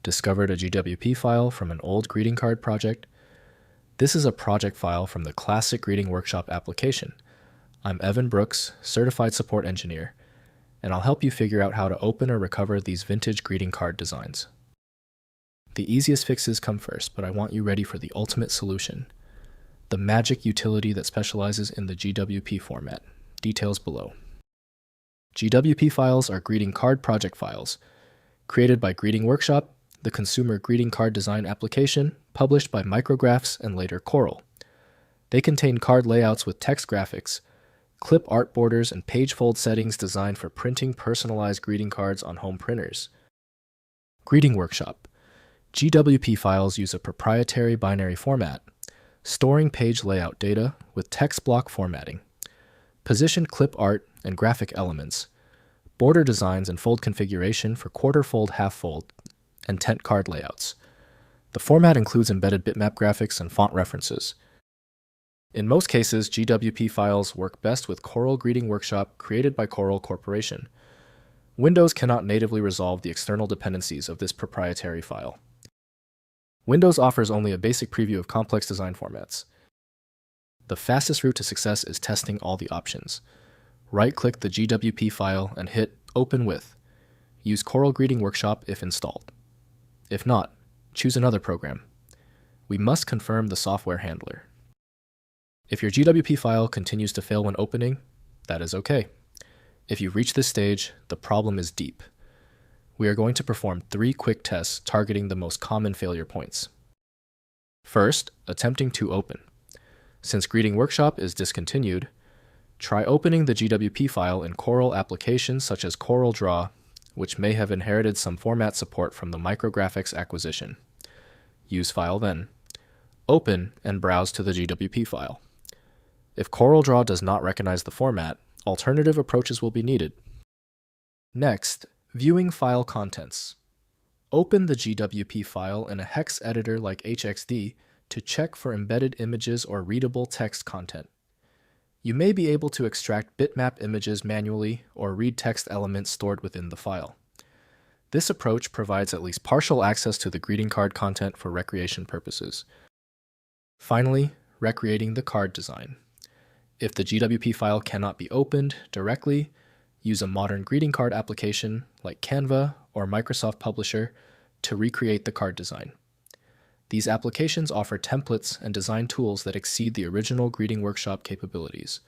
Discovered a GWP file from an old greeting card project? This is a project file from the classic Greeting Workshop application. I'm Evan Brooks, Certified Support Engineer, and I'll help you figure out how to open or recover these vintage greeting card designs. The easiest fixes come first, but I want you ready for the ultimate solution. The magic utility that specializes in the GWP format. Details below. GWP files are greeting card project files, created by Greeting Workshop, the consumer greeting card design application, published by Micrografx and later Corel. They contain card layouts with text graphics, clip art borders, and page fold settings designed for printing personalized greeting cards on home printers. Greeting Workshop. GWP files use a proprietary binary format, storing page layout data with text block formatting, positioned clip art and graphic elements, border designs and fold configuration for quarter fold, half fold, and tent card layouts. The format includes embedded bitmap graphics and font references. In most cases, GWP files work best with Corel Greeting Workshop created by Corel Corporation. Windows cannot natively resolve the external dependencies of this proprietary file. Windows offers only a basic preview of complex design formats. The fastest route to success is testing all the options. Right-click the GWP file and hit Open With. Use Corel Greeting Workshop if installed. If not, choose another program. We must confirm the software handler. If your GWP file continues to fail when opening, that is okay. If you reach this stage, the problem is deep. We are going to perform 3 quick tests targeting the most common failure points. First, attempting to open. Since Greeting Workshop is discontinued, try opening the GWP file in Corel applications such as Corel Draw, which may have inherited some format support from the Micrografx acquisition. Use File then. Open and browse to the GWP file. If Corel Draw does not recognize the format, alternative approaches will be needed. Next, viewing file contents. Open the GWP file in a hex editor like HXD to check for embedded images or readable text content. You may be able to extract bitmap images manually or read text elements stored within the file. This approach provides at least partial access to the greeting card content for recreation purposes. Finally, recreating the card design. If the GWP file cannot be opened directly, use a modern greeting card application like Canva or Microsoft Publisher to recreate the card design. These applications offer templates and design tools that exceed the original Greeting Workshop capabilities.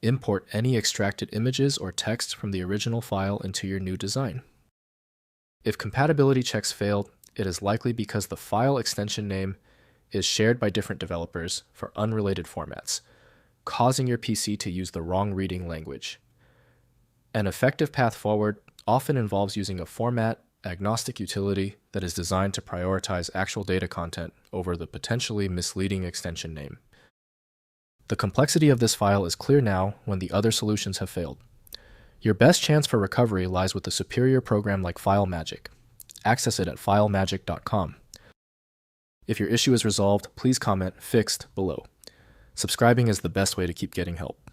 Import any extracted images or text from the original file into your new design. If compatibility checks failed, it is likely because the file extension name is shared by different developers for unrelated formats, causing your PC to use the wrong reading language. An effective path forward often involves using a format-agnostic utility that is designed to prioritize actual data content over the potentially misleading extension name. The complexity of this file is clear now when the other solutions have failed. Your best chance for recovery lies with a superior program like FileMagick. Access it at filemagick.com. If your issue is resolved, please comment "Fixed" below. Subscribing is the best way to keep getting help.